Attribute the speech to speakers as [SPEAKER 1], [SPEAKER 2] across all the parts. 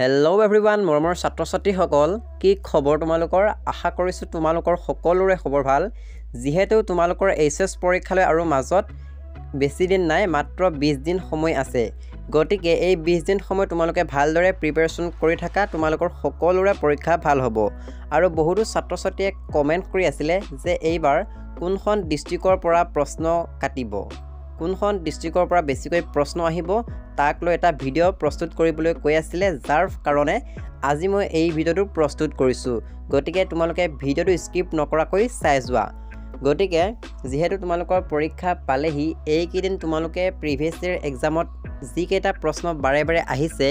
[SPEAKER 1] hello' everyone মৰমৰ ছাত্ৰ ছাত্ৰীসকল কি খবৰ তোমালোকৰ আশা কৰিছোঁ তোমালোকৰ সকলোৰে খবৰ ভাল যিহেতু তোমালোকৰ এইচএছ পৰীক্ষালৈ আৰু মাজত বেছি দিন নাই মাত্ৰ 20 দিন সময় আছে গতিকে এই 20 দিন সময় তোমালোকে ভালদৰে প্ৰিপাৰেচন কৰি থাকা তোমালোকৰ সকলোৰে পৰীক্ষা ভাল হ'ব আৰু বহুতো ছাত্ৰ ছাত্ৰীয়ে কমেন্ট কৰি আছিল যে এইবাৰ কোনখন ডিস্ট্ৰিক্টৰ পৰা প্ৰশ্ন কাটিব কোনখন ডিস্ট্ৰিক্টৰ পৰা বেছিকৈ প্ৰশ্ন আহিব তাক লৈ এটা ভিডিও প্ৰস্তুত কৰিবলৈ কৈ আছিল যাৰ কাৰণে আজি মই এই ভিডিওটো প্ৰস্তুত কৰিছো গতিকে তোমালোকে ভিডিওটো স্কিপ নকৰাকৈ চাই যোৱা গতিকে যেহেতু তোমালোকৰ পৰীক্ষা পালেহি এই কেইদিন তোমালোকে প্ৰিভিয়াস ইয়াৰ এক্সামত যি কেইটা প্ৰশ্ন বাৰে বাৰে আহিছে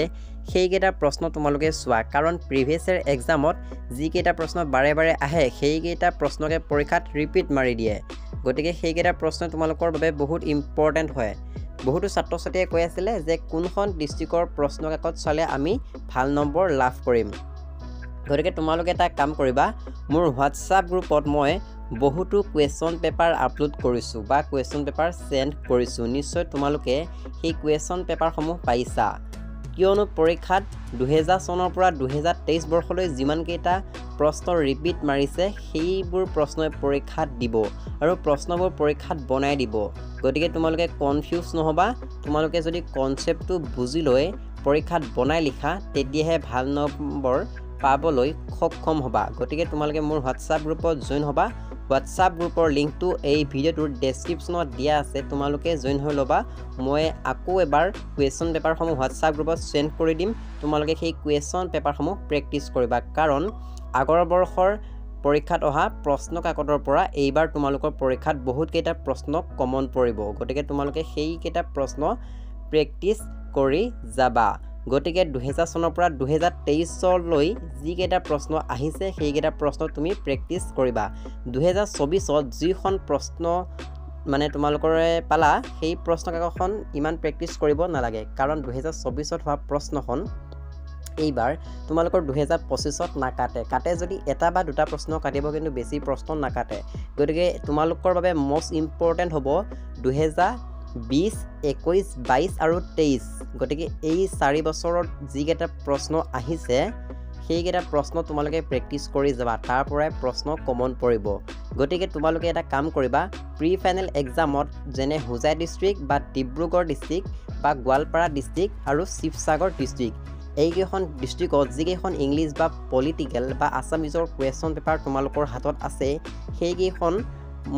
[SPEAKER 1] সেই কেইটা প্ৰশ্ন তোমালোকে চোৱা কাৰণ প্ৰিভিয়াস ইয়াৰ এক্সামত যি কেইটা প্ৰশ্ন বাৰে বাৰে আহে সেই কেইটা প্ৰশ্নকে পৰীক্ষাত ৰিপিট মাৰি দিয়ে গতিকে সেই কেইটা প্ৰশ্ন তোমালোকৰ বাবে বহুত ইম্পৰ্টেন্ট হয় বহুতো ছাত্ৰ ছাত্ৰীয়ে কৈ আছিল যে কোনখন ডিস্ট্ৰিক্টৰ প্ৰশ্ন কাকত চালে আমি ভাল নম্বৰ লাভ কৰিম গতিকে তোমালোকে এটা কাম কৰিবা মোৰ WhatsApp গ্ৰুপত মই বহুতো কুৱেশ্যন পেপাৰ আপলোড কৰিছো বা কুৱেশ্যন পেপাৰ সেন্ড কৰিছো নিশ্চয় তোমালোকে সেই কুৱেশ্যন পেপাৰসমূহ পাইছা কিয়নো পৰীক্ষাত 2000 চনৰ পৰা 2023 বৰ্ষলৈ যিমান কেইটা প্ৰশ্ন ৰিপিট মাৰিছে সেইবোৰ প্ৰশ্নই পৰীক্ষাত দিব আৰু প্ৰশ্নবোৰ পৰীক্ষাত বনাই দিব গতিকে তোমালোকে কনফিউজ নহবা তোমালোকে যদি কনসেপ্টটো বুজি লৈ পৰীক্ষাত বনাই লিখা তেতিয়াহে ভাল নম্বৰ পাবলৈ সক্ষম হবা গতিকে তোমালোকে মোৰ WhatsApp গ্ৰুপত জয়েন হবা WhatsApp গ্ৰুপৰ লিংকটো এই ভিডিওটোৰ ডেসক্ৰিপচনত দিয়া আছে তোমালোকে জয়েন হৈ লবা মই আকৌ এবাৰ কুৱেশ্যন পেপাৰসমূহ WhatsApp গ্ৰুপত সেন্ড কৰি দিম তোমালোকে সেই কুৱেশ্যন পেপাৰসমূহ প্ৰেক্টিস কৰিবা কাৰণ আগৰ বৰ্ষৰ পৰীক্ষাত অহা প্ৰশ্ন কাকতৰ পৰা এইবাৰ তোমালোকৰ পৰীক্ষাত বহুত কেইটা প্ৰশ্ন কমন পৰিব গতিকে তোমালোকে সেই কেইটা প্ৰশ্ন প্ৰেক্টিস কৰি যাবা গতিকে 2000 চনৰ পৰা 2023 লৈ যি কেইটা প্ৰশ্ন আহিছে সেই কেইটা প্ৰশ্ন তুমি প্ৰেক্টিস কৰিবা 2024ত যিখন প্ৰশ্ন মানে তোমালোকৰে পালা সেই প্ৰশ্ন কাকতখন ইমান প্ৰেক্টিস কৰিব নালাগে কাৰণ 2024ত হোৱা প্ৰশ্নখন এইবাৰ তোমালোকৰ 2025ত কাটে যদি এটা বা দুটা প্ৰশ্ন কাটিব কিন্তু বেছি প্ৰশ্ন নাকাটে গতিকে তোমালোকৰ বাবে মোস্ট ইম্পৰ্টেন্ট হ'ব 2020 21 22 আৰু 23 গতিকে এই 4 বছৰত যি কেইটা প্ৰশ্ন আহিছে সেই কেইটা প্ৰশ্ন তোমালোকে প্ৰেক্টিস কৰি যাবা তাৰ পৰাই প্ৰশ্ন কমন পৰিব গতিকে তোমালোকে এটা কাম কৰিবা প্ৰি ফাইনেল এক্সামত যেনে হুজাই ডিস্ট্ৰিক্ট বা ডিব্ৰুগড় ডিস্ট্ৰিক্ট বা গোৱালপাৰা ডিস্ট্ৰিক্ট আৰু শিৱসাগৰ ডিস্ট্ৰিক্ট এইকেইখন ডিস্ট্ৰিক্টত যিকেইখন ইংলিছ বা পলিটিকেল বা আসামিজৰ কুৱেশ্যন পেপাৰ তোমালোকৰ হাতত আছে সেইকেইখন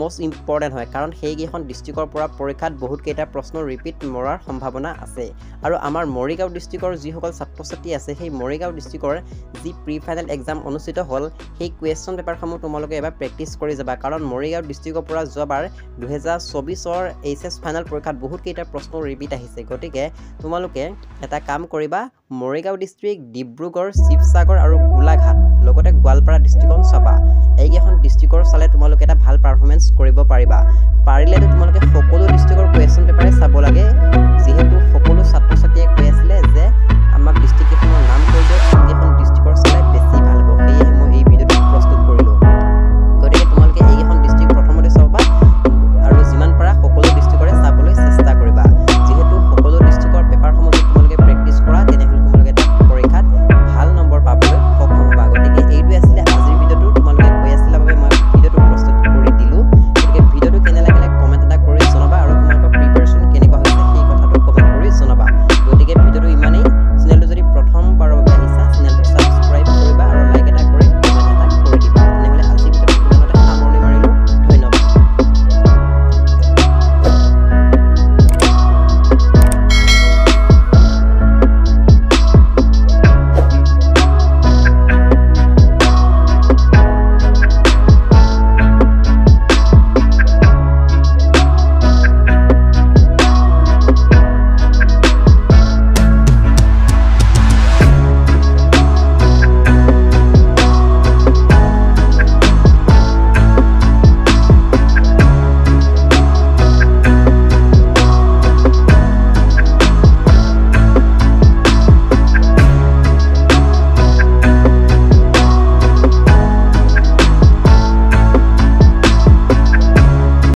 [SPEAKER 1] মোস্ট ইম্পৰ্টেন্ট হয় কাৰণ সেইকেইখন ডিস্ট্ৰিক্টৰ পৰা পৰীক্ষাত বহুত কেইটা প্ৰশ্ন ৰিপিট মৰাৰ সম্ভাৱনা আছে আৰু আমাৰ মৰিগাঁও ডিস্ট্ৰিক্টৰ যিসকল ছাত্ৰ ছাত্ৰী আছে সেই মৰিগাঁও ডিস্ট্ৰিক্টৰ যি প্ৰি ফাইনেল এক্সাম অনুষ্ঠিত হ'ল সেই কুৱেশ্যন পেপাৰসমূহ তোমালোকে এবাৰ প্ৰেক্টিস কৰি যাবা কাৰণ মৰিগাঁও ডিস্ট্ৰিক্টৰ পৰা যোৱাবাৰ 2024ৰ এইচএছ ফাইনেল পৰীক্ষাত বহুত কেইটা প্ৰশ্ন ৰিপিট আহিছে গতিকে তোমালোকে এটা কাম কৰিবা মৰিগাঁও ডিস্ট্ৰিক্ট ডিব্ৰুগড় শিৱসাগৰ আৰু গোলাঘাট লগতে গোৱালপাৰা ডিস্ট্ৰিক্টখন চাবা এইকেইখন ডিস্ট্ৰিক্টৰ চালে তোমালোকে এটা ভাল পাৰফৰমেন্স কৰিব পাৰিবা পাৰিলে তোমালোকে সকলো ডিস্ট্ৰিক্টৰ কুৱেশ্যন পেপাৰে চাব লাগে যেহেতু সকলো ছাত্ৰ